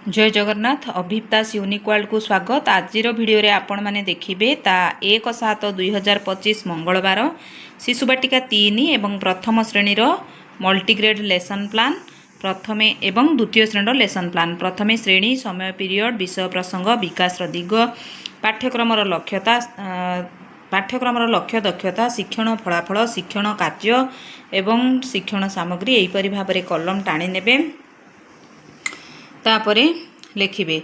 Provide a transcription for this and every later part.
जय Jagannath अभिप्तास unique world को स्वागत। आज भिडियो रे आपण माने देखिबे ता 1/7/2025 मंगलवार शिशुबाटिका 3 एवं प्रथम श्रेणी मल्टीग्रेड लेसन प्लान प्रथमे एवं द्वितीय श्रेणी लेसन प्लान प्रथमे श्रेणी समय पीरियड विषय प्रसंग विकास दिग पाठ्यक्रम लक्ष्य दक्षता शिक्षण फलाफल शिक्षण कार्य एवं शिक्षण सामग्री एहीपरि भाव कलम टाणी नेबे। तापरे लिखिबे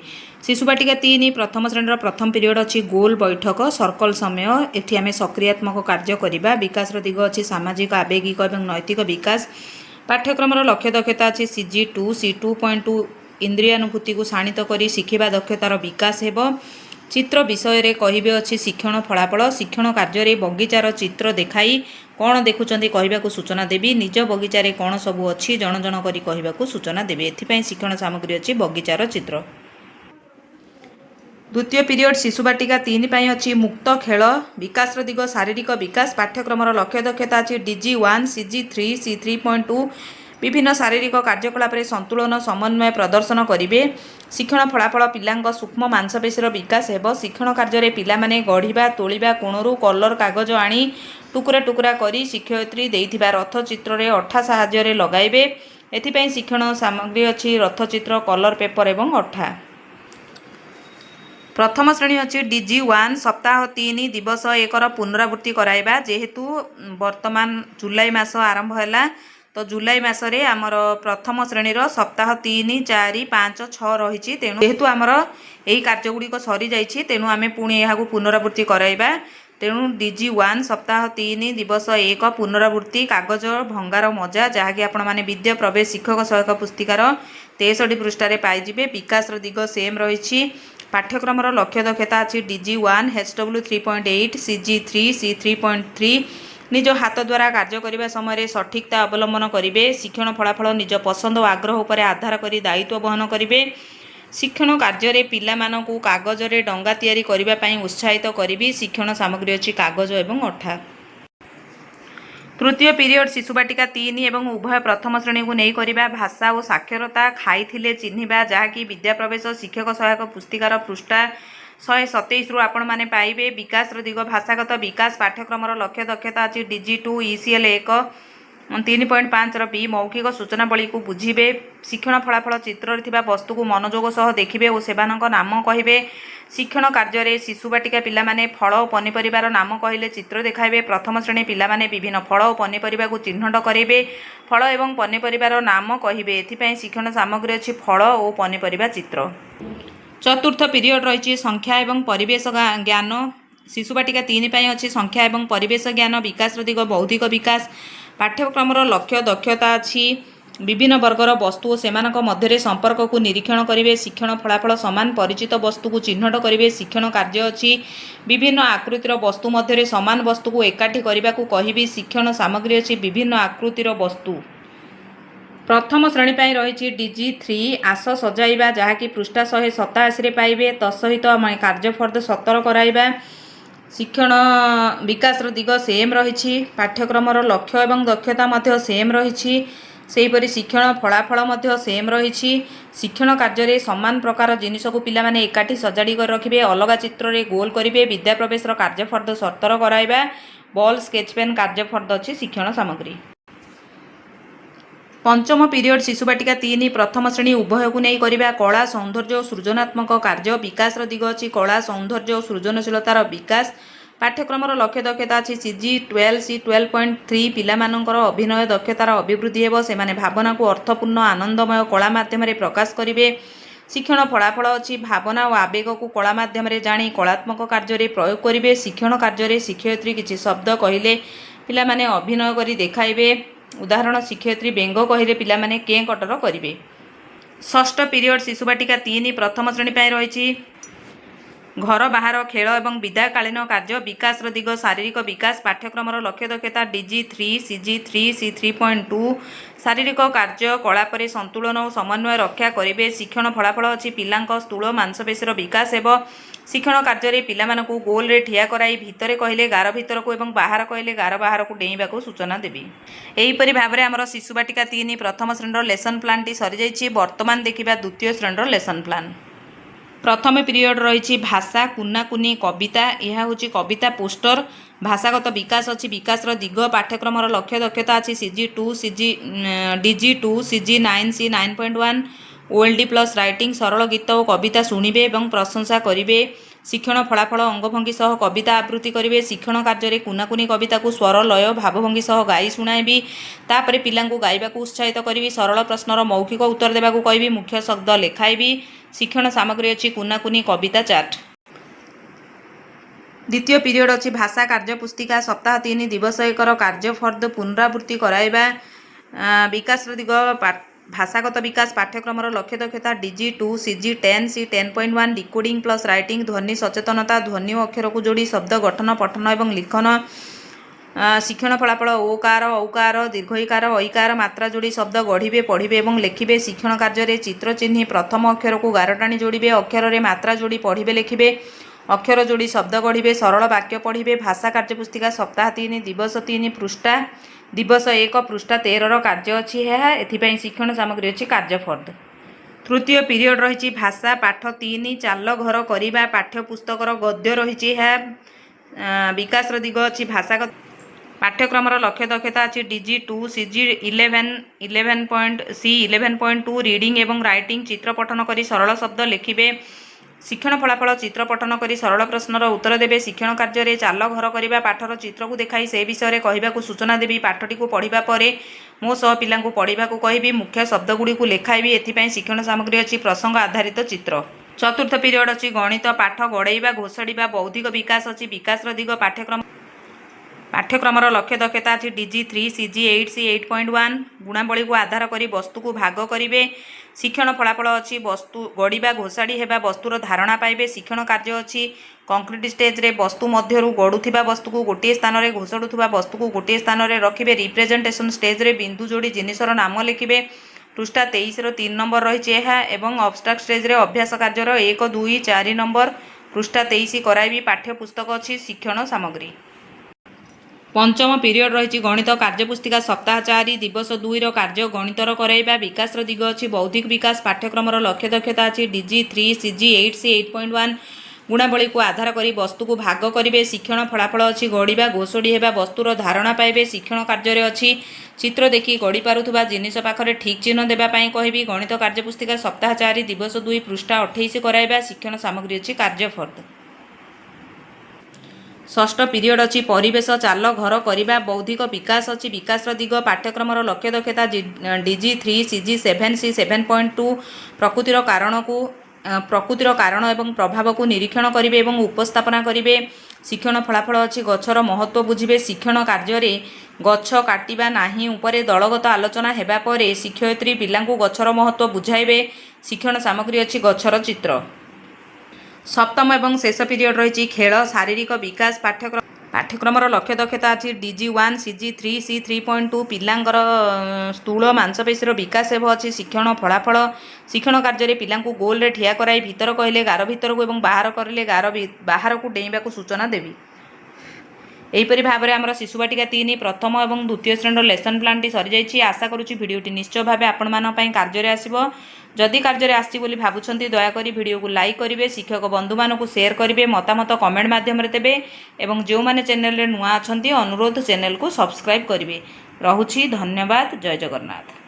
शिशुबाटिका 3 प्रथम श्रेणी प्रथम पीरियड अच्छी गोल बैठक सर्कल समय एठी आमे सक्रियात्मक कार्य करिबा विकास दिग अच्छी सामाजिक आवेगिक और नैतिक विकास पाठ्यक्रम लक्ष्य दक्षता अच्छी CG2 C2.2 इंद्रियानुभूति को शाणित करी शिखिबा दक्षतार विकास हेबो। चित्र विषय रे कहिबे अच्छी शिक्षण फलाफल शिक्षण कार्य रे बगीचार चित्र देखाई कौन देखुचंदी कहबाकू सूचना देबी निज बगीचारे कौन सबू अच्छी जन जन करी कहबाकू सूचना देबी। एथिपाई शिक्षण सामग्री अच्छी बगीचार चित्र। द्वितीय पीरियड शिशुबाटिका 3 पाई अच्छी मुक्त खेल विकास दिग शारीरिक विकास पाठ्यक्रम लक्ष्य दक्षता अच्छी DG1 CG3 C3.2 विभिन्न शारीरिक कार्यकलाप संतुलन समन्वय प्रदर्शन करेंगे। शिक्षण फलाफल पिला सूक्ष्म मांसपेशीर विकास हेब। शिक्षण कार्य पिला माने गढ़ा तोलिबा कोणरू कलर कागज आनी टुकुरा टुकुरा करी शिक्षयित्री देइथिबा रथ चित्र रे अठा साहाय्य लगाइबे। एथिपाई शिक्षण सामग्री अच्छी रथ चित्र कलर पेपर एवं अठा। प्रथम श्रेणी अच्छी DG1 सप्ताह 3 दिवस 1 पुनरावृत्ति कराइबा जेहेतु वर्तमान जुलाई मास आरंभ है तो जुलाई मासरे आमर प्रथम श्रेणी सप्ताह 3 4 5 6 रही तेणु जेहेतु आमर यही कार्यगुड़िक सरी जाइए तेणु आम पुणी यहाँ पुनरावृत्ति कराइबा। तेणु DG1 सप्ताह 3 दिवस 1 पुनरावृत्ति कागज भंगार मजा जहाँकि आपण माने विद्या प्रवेश शिक्षक सहायक पुस्तिकार 63 पृष्ठार पाइबे। विकास दिग सेम रही पाठ्यक्रम लक्ष्य दक्षता अच्छी DG1 HW 3.8 CG3 C3.3 निज हाथ द्वारा कार्य करने समय सठिकता अवलंबन करेंगे। शिक्षण फलाफल निज पसंद और आग्रह उपर आधार कर दायित्व वहन करेंगे। शिक्षण कार्य पिला मानकु कागज रे डंगा तैयारी करिबा पई उत्साहित करिबी। शिक्षण सामग्री अच्छी कागज एवं अठा। तृतीय पीरियड शिशुबाटिका 3 एवं उभय प्रथम श्रेणी को नहीं करिबा भाषा और साक्षरता खाइथिले चिन्हिबा जहाँकि विद्या प्रवेश शिक्षक सहायक पुस्तिकार पृष्ठा 127 रु आपण माने पाइबे। विकास दिग भाषागत विकास पाठ्यक्रम लक्ष्य दक्षता अच्छी DG2 ECL 1 3.5 बी मौखिक सूचनावली को बुझीबे। शिक्षण फलाफल चित्र थिबा वस्तु को मनोयोग सह देखिबे और सेबानक नाम कहिबे। शिक्षण कार्य रे शिशुबाटिका पिला माने फल और पनीपरिबार नाम कहिले चित्र देखाइबे। प्रथम श्रेणी पिला माने विभिन्न फल और पनीपरिबा को चिन्हट करेंगे फल एवं पनीपरिबार नाम कहिबे। एथिपाई शिक्षण सामग्री अच्छी फल और पनीपरिबा चित्र। चतुर्थ पीरियड रही संख्या एवं परिवेश ज्ञान शिशुबाटिका 3 पाई अच्छी संख्या एवं परिवेश ज्ञान विकास दिग बौद्धिक विकास पाठ्यक्रम लक्ष्य दक्षता अच्छी विभिन्न वर्गर वस्तु और सेमानक मध्य संपर्क को निरीक्षण करेंगे। शिक्षण फलाफल समान परिचित वस्तु को चिन्हट करेंगे। शिक्षण कार्य अच्छी विभिन्न आकृतिर वस्तु मध्य समान वस्तु को एकाठी करने को कहिबी। शिक्षण सामग्री अच्छी विभिन्न आकृतिर वस्तु। प्रथम श्रेणी पाई रही DG3 आस सजाइबा जहाँकि पृष्ठा 187 पाइबे। तत्सहित कार्यफर्द 17 कराइबा। शिक्षण विकास दिग सेम रही पाठ्यक्रम लक्ष्य एवं दक्षता मध्य सेम रही सेहीपरि शिक्षण फलाफल मध्य सेम रही। शिक्षण कार्य समान प्रकार जिनिस को पिला माने एकाठी सजाड़ी कर रखिबे। अलगा चित्र रे गोल करिवे। विद्या प्रवेश कार्यफर्द 17 कराइबा। बॉल स्केच पेन कार्यफर्द अच्छी शिक्षण सामग्री। पंचम पीरियड शिशुबाटिका 3 प्रथम श्रेणी उभय को नहीं करिबा कला सौंदर्य और सृजनात्मक कार्य विकास दिग अच्छी कला सौंदर्य और सृजनशीलतार विकास पाठ्यक्रम लक्ष्य दक्षता अच्छी CG12 C12.3 पिला मानकर अभिनय दक्षतार अभिवृद्धि हेब। सेमाने भावना को अर्थपूर्ण आनंदमय कला माध्यम प्रकाश करेंगे। शिक्षण फलाफल अच्छी भावना और आवेग को कला माध्यम जानी कलात्मक कार्य प्रयोग करेंगे। शिक्षण कार्य शिक्षयित्री किसी शब्द कहले पिला माने अभिनय करी देखाइबे। उदाहरण शिक्षयित्री बेंग कहले पिला माने कें कटर करेंगे। षष्ठ पीरियड शिशुबाटिका 3 प्रथम श्रेणी पाई रही घर बाहर खेल और विदाकालीन कार्य विकास दिग शारीरिक विकास पाठ्यक्रम लक्ष्य दक्षता DG3 CG3 C3.2 शारीरिक कार्य कला पर संतुलन और समन्वय रक्षा करेंगे। शिक्षण फलाफल अच्छी पिला स्थूल मांसपेशीर विकास एवं शिक्षण कार्य पिलामानकु गोल रे ठिया कराई भितरे कहले गार भितर को एवं बाहर कहले गार बाहर को डेइबा को सूचना देबी। एहीपरि भाव में आमर शिशु बाटिका 3 प्रथम श्रेणीर लेसन प्लान टी सरी जाइछि। वर्तमान देखिबा द्वितीय श्रेणीर लेसन प्लान। प्रथम पीरियड रही भाषा कुनाकुनी कविता यह हूँ कविता पोस्टर भाषागत विकास अच्छी विकास दिग पाठ्यक्रम लक्ष्य दक्षता अच्छी CG2 DG2 CG9 C9.1 OLD plus writing सरल गीत और कविता शुणिबे और प्रशंसा करेंगे। शिक्षण फलाफल अंगभंगी सह कविता आवृत्ति करेंगे। शिक्षण कार्य कुनाकुनी कविता को स्वर लय भावभंगी सह गाई शुणाइबी। तापर पिला गाइबा उत्साहित करी सरल प्रश्नर मौखिक उत्तर देवाक कहबी। मुख्य शब्द लेखाइबी। शिक्षण सामग्री अच्छी कुनाकुनी कविता चार्ट। द्वितीय पीरियड अच्छी भाषा कार्य पुस्तिका सप्ताह 3 दिवस एकर कार्य फर्द पुनरावृत्ति कराइबा। विकास दिग भाषागत विकास पाठ्यक्रम लक्ष्य दक्षता DG2 CG10 C10.1 decoding plus writing ध्वनि सचेतनता ध्वनि और अक्षर को जोड़ी शब्द गठन पठन और लिखन। शिक्षण फलाफल ओकार औकार दीर्घईकार ऐकार मात्रा जोड़ी शब्द गढ़िबे पढ़िबे और लेखिबे। शिक्षण कार्य चित्र चिन्ह प्रथम अक्षर को गारटाणी जोड़िबे। अक्षर रे मात्रा जोड़ी पढ़िबे लिखिबे। अक्षर जोड़ी शब्द गढ़िबे सरल वाक्य पढ़िबे। भाषा कार्य पुस्तिका सप्ताह 3 दिवस 3 पृष्ठा दिवस 1 पृष्ठा 13 कार्य अच्छी है। एथिपाई शिक्षण सामग्री अच्छी कार्य फर्द। तृतीय पीरियड रही भाषा पाठ 3 चाल घर करवा पाठ्यपुस्तकर गद्य रही है। विकास दिग अच्छी भाषागत पाठ्यक्रम लक्ष्य दक्षता अच्छी DG2 C11.2 रीडिंग एवं राइटिंग चित्र पठन करी सरल शब्द लिखिबे। शिक्षण फलाफल चित्र पठन करी सरल प्रश्नर उत्तर देबे। शिक्षण कार्य चाल घर करवा पाठर चित्र को देखाई से विषय कहवाक सूचना देवी। पाठटी को पढ़ा पर मो सह पिला पढ़ा कहबी। मुख्य शब्दगुड़ी को लेखाइबी। एथिपाई शिक्षण सामग्री अच्छी प्रसंग आधारित चित्र। चतुर्थ पीरियड अच्छी गणित पाठ गड़ेवा घोषाड़ा बौद्धिक विकास अच्छी विकास दिग पाठ्यक्रम लक्ष्य दक्षता अच्छी DG3 CG8 C8.1 गुणावली को आधार करी वस्तु को भाग करेंगे। शिक्षण फलाफल अच्छी वस्तु गड़िबा घोषाड़ी हेबा वस्तुर धारणा पाइबे। शिक्षण कार्य अच्छी कंक्रीट स्टेज रे वस्तु मध्यरु गड़ुथिबा वस्तु को गोटे स्थान रे घोषाड़ुथिबा वस्तु को गोटे स्थान रे रखिबे। रिप्रेजेंटेशन स्टेज रे बिंदु जोड़ी जिनिसर नाम लिखिबे। पृष्ठा 23 3 नंबर रही है। अब्स्ट्राक्ट स्टेज रे अभ्यास कार्यर 1 2 4 नंबर पृष्ठा 23 कराइबी। पाठ्यपुस्तक अच्छी शिक्षण सामग्री। पंचम पीरियड रही गणित कार्यपुस्तिका सप्ताह 4 दिवस 2 कार्य गणितर कराइबा। विकास दिग अच्छी बौद्धिक विकास पाठ्यक्रम लक्ष्य दक्षता अच्छी DG3 CG8 C8.1 गुणावली को आधार करी वस्तु को भाग करेंगे। शिक्षण फलाफल अच्छी गड़िबा घोषड़ी हेबा वस्तुर धारणा पाइबे। शिक्षण कार्य अच्छी चित्र देखी गढ़ी पारुथुबा जिनिस पाखरे ठीक चिन्ह देवाई कहबी। गणित कार्यपुस्तिका सप्ताह 4 दिवस 2 पृष्ठा 28 कराइबा। शिक्षण सामग्री अच्छी कार्य फर्द। षष्ठ पीरियड अच्छी परिवेश चाल घर करवा बौद्धिक विकास अच्छी विकास दिग पाठ्यक्रम लक्ष्य दक्षता DG3 CG7 C7.2 प्रकृतिर कारण एवं प्रभाव को निरीक्षण करेंगे और उपस्थापना करेंगे। शिक्षण फलाफल अच्छी गछर महत्व बुझे। शिक्षण कार्य गछ काटिबा नाही उपरे दलगत आलोचना हेबा परे शिक्षयित्री पिलांकु गछर महत्व बुझाइबे। शिक्षण सामग्री अच्छी गछर चित्र। सप्तम एवं शेष पीरियड रही खेल शारीरिक विकास पाठ्यक्रम लक्ष्य दक्षता अच्छी DG1 CG3 C3.2 पिलांकर स्थूल मांसपेशीर विकास एवं अच्छी शिक्षण फलाफल शिक्षण कार्य पिला गोल रे ठिया कराई भितर कहले गार भितर को बाहर करले गार बाहर को डेइबा सूचना देवी। एहीपरि भाव में आमर शिशु बाटिका 3 प्रथम और द्वितीय श्रेणीर लेसन प्लान टी सरी जाइछि। आशा करुछि भिडियोटी निश्चय भाव आपण मानक पई कार्य आसिबो। जदि कार्य आछि बोली भाबुछंती दयाकरी भिडियो को लाइक करेंगे। शिक्षक बंधु मानक शेयर करेंगे। मतामत कमेंट माध्यम रे देबे एवं जो माने चैनल रे नुआ अछंती अनुरोध चैनल को सब्सक्राइब करेंगे। रहुछि धन्यवाद। जय जगन्नाथ।